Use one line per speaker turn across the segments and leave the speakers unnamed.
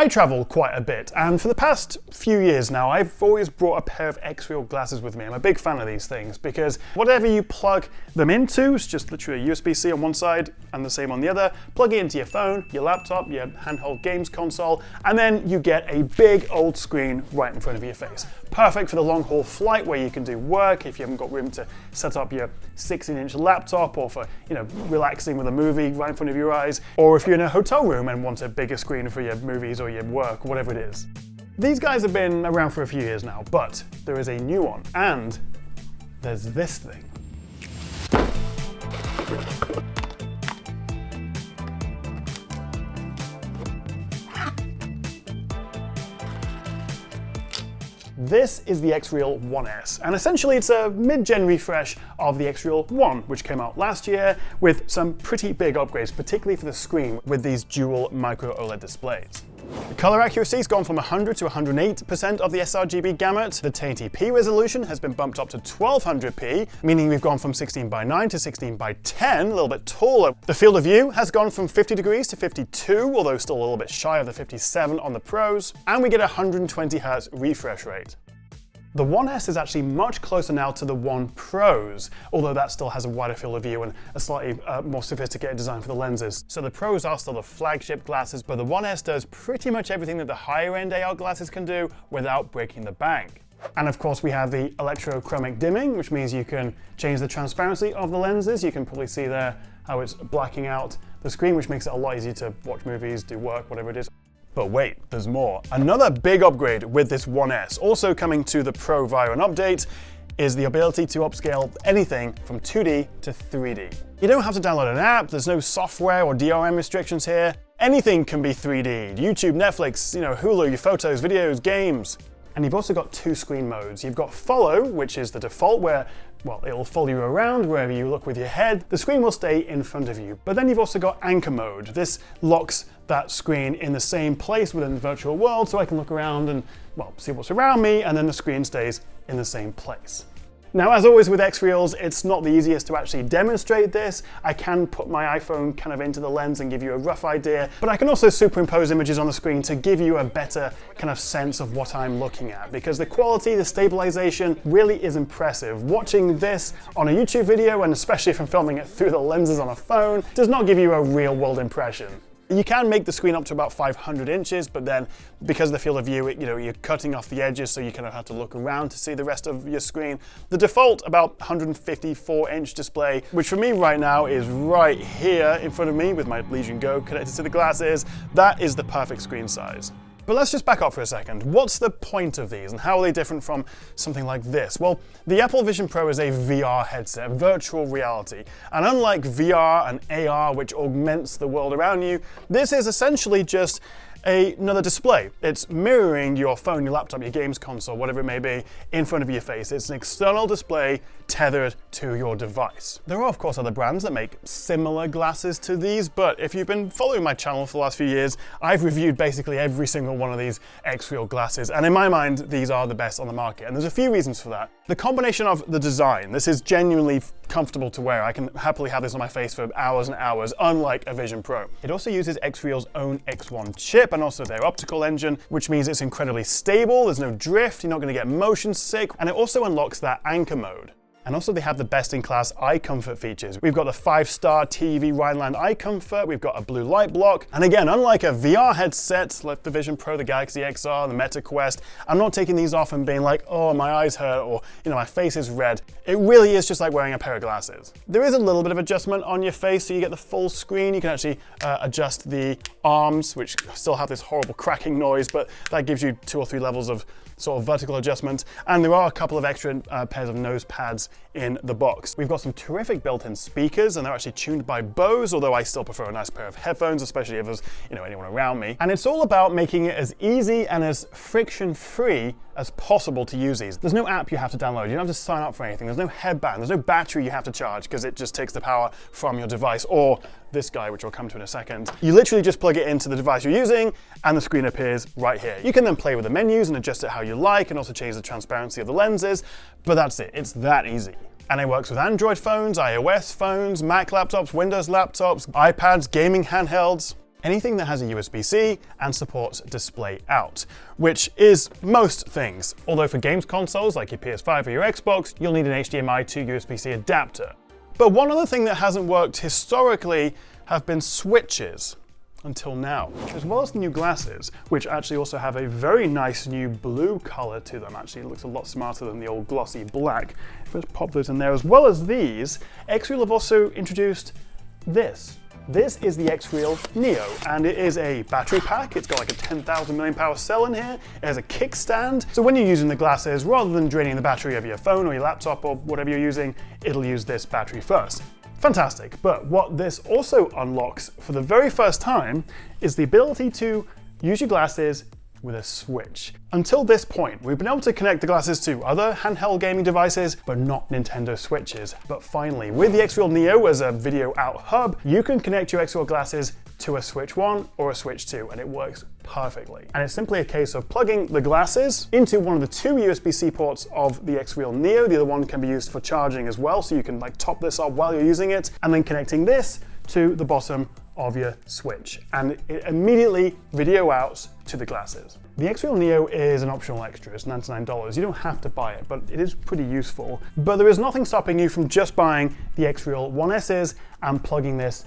I travel quite a bit, and for the past few years now, I've always brought a pair of Xreal glasses with me. I'm a big fan of these things because whatever you plug them into, it's just literally a USB-C on one side and the same on the other, plug it into your phone, your laptop, your handheld games console, and then you get a big old screen right in front of your face. Perfect for the long-haul flight where you can do work if you haven't got room to set up your 16-inch laptop, or for relaxing with a movie right in front of your eyes, or if you're in a hotel room and want a bigger screen for your movies or your work, whatever it is. These guys have been around for a few years now, but there is a new one, and there's this thing. This is the Xreal 1S, and essentially it's a mid-gen refresh of the Xreal 1, which came out last year with some pretty big upgrades, particularly for the screen with these dual micro OLED displays. The color accuracy has gone from 100 to 108% of the sRGB gamut. The 1080p resolution has been bumped up to 1200p, meaning we've gone from 16 by 9 to 16 by 10, a little bit taller. The field of view has gone from 50 degrees to 52, although still a little bit shy of the 57 on the Pros, and we get a 120 Hz refresh rate. The 1S is actually much closer now to the 1 Pros, although that still has a wider field of view and a slightly more sophisticated design for the lenses. So the Pros are still the flagship glasses, but the 1S does pretty much everything that the higher-end AR glasses can do without breaking the bank. And of course we have the electrochromic dimming, which means you can change the transparency of the lenses. You can probably see there how it's blacking out the screen, which makes it a lot easier to watch movies, do work, whatever it is. But wait, there's more. Another big upgrade with this 1S, also coming to the Pro via an update, is the ability to upscale anything from 2D to 3D. You don't have to download an app, there's no software or DRM restrictions here. Anything can be 3D. YouTube, Netflix, Hulu, your photos, videos, games. And you've also got two screen modes. You've got follow, which is the default where, well, it'll follow you around wherever you look with your head. The screen will stay in front of you. But then you've also got anchor mode. This locks that screen in the same place within the virtual world, so I can look around and, well, see what's around me, and then the screen stays in the same place. Now, as always with Xreals, it's not the easiest to actually demonstrate this. I can put my iPhone kind of into the lens and give you a rough idea, but I can also superimpose images on the screen to give you a better kind of sense of what I'm looking at, because the quality, the stabilization really is impressive. Watching this on a YouTube video, and especially if I'm filming it through the lenses on a phone, does not give you a real world impression. You can make the screen up to about 500 inches, but then because of the field of view, you're cutting off the edges, so you kind of have to look around to see the rest of your screen. The default about 154-inch display, which for me right now is right here in front of me with my Legion Go connected to the glasses, that is the perfect screen size. But let's just back up for a second. What's the point of these and how are they different from something like this? Well, the Apple Vision Pro is a VR headset, virtual reality. And unlike VR and AR, which augments the world around you, this is essentially just another display. It's mirroring your phone, your laptop, your games console, whatever it may be, in front of your face. It's an external display tethered to your device. There are, of course, other brands that make similar glasses to these, but if you've been following my channel for the last few years, I've reviewed basically every single one of these Xreal glasses, and in my mind, these are the best on the market, and there's a few reasons for that. The combination of the design, this is genuinely comfortable to wear. I can happily have this on my face for hours and hours, unlike a Vision Pro. It also uses Xreal's own X1 chip and also their optical engine, which means it's incredibly stable, there's no drift, you're not going to get motion sick, and it also unlocks that anchor mode. And also they have the best-in-class eye comfort features. We've got the 5-star TV Rhineland eye comfort, we've got a blue light block, and again, unlike a VR headset like the Vision Pro, the Galaxy XR, the Meta Quest, I'm not taking these off and being like, oh, my eyes hurt, or my face is red. It really is just like wearing a pair of glasses. There is a little bit of adjustment on your face, so you get the full screen. You can actually adjust the arms, which still have this horrible cracking noise, but that gives you 2 or 3 levels of sort of vertical adjustment, and there are a couple of extra pairs of nose pads in the box. We've got some terrific built-in speakers, and they're actually tuned by Bose, although I still prefer a nice pair of headphones, especially if there's anyone around me. And it's all about making it as easy and as friction-free as possible to use these. There's no app you have to download, you don't have to sign up for anything, there's no headband, there's no battery you have to charge because it just takes the power from your device, or this guy, which I'll come to in a second. You literally just plug it into the device you're using and the screen appears right here. You can then play with the menus and adjust it how you like and also change the transparency of the lenses, but that's it, it's that easy. And it works with Android phones, iOS phones, Mac laptops, Windows laptops, iPads, gaming handhelds. anything that has a USB-C and supports display out, which is most things. Although for games consoles like your PS5 or your Xbox, you'll need an HDMI to USB-C adapter. But one other thing that hasn't worked historically have been switches. Until now, as well as the new glasses, which actually also have a very nice new blue color to them. Actually, it looks a lot smarter than the old glossy black. If I just pop those in there, as well as these, Xreal have also introduced this. This is the Xreal Neo, and it is a battery pack. It's got like a 10,000 mAh cell in here. It has a kickstand. So when you're using the glasses, rather than draining the battery of your phone or your laptop or whatever you're using, it'll use this battery first. Fantastic, but what this also unlocks for the very first time is the ability to use your glasses with a switch. Until this point, we've been able to connect the glasses to other handheld gaming devices, but not Nintendo Switches. But finally, with the Xreal Neo as a video out hub, you can connect your Xreal glasses to a Switch 1 or a Switch 2, and it works perfectly. And it's simply a case of plugging the glasses into one of the two USB-C ports of the Xreal Neo. The other one can be used for charging as well, so you can like top this up while you're using it, and then connecting this to the bottom of your Switch, and it immediately video outs to the glasses. The Xreal Neo is an optional extra. It's $99. You don't have to buy it, but it is pretty useful. But there is nothing stopping you from just buying the Xreal One S's and plugging this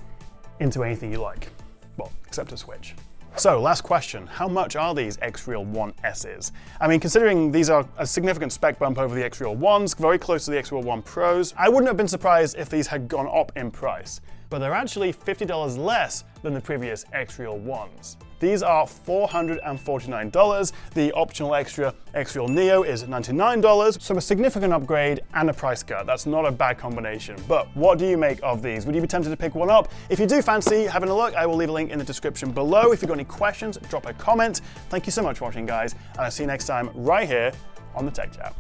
into anything you like. Well, except a Switch. So, last question, how much are these Xreal One S's? I mean, considering these are a significant spec bump over the Xreal Ones, very close to the Xreal One Pros, I wouldn't have been surprised if these had gone up in price. But they're actually $50 less than the previous Xreal Ones. These are $449. The optional extra Xreal Neo is $99, so a significant upgrade and a price cut. That's not a bad combination. But what do you make of these? Would you be tempted to pick one up? If you do fancy having a look, I will leave a link in the description below. If you've got any questions, drop a comment. Thank you so much for watching, guys, and I'll see you next time right here on the Tech Chat.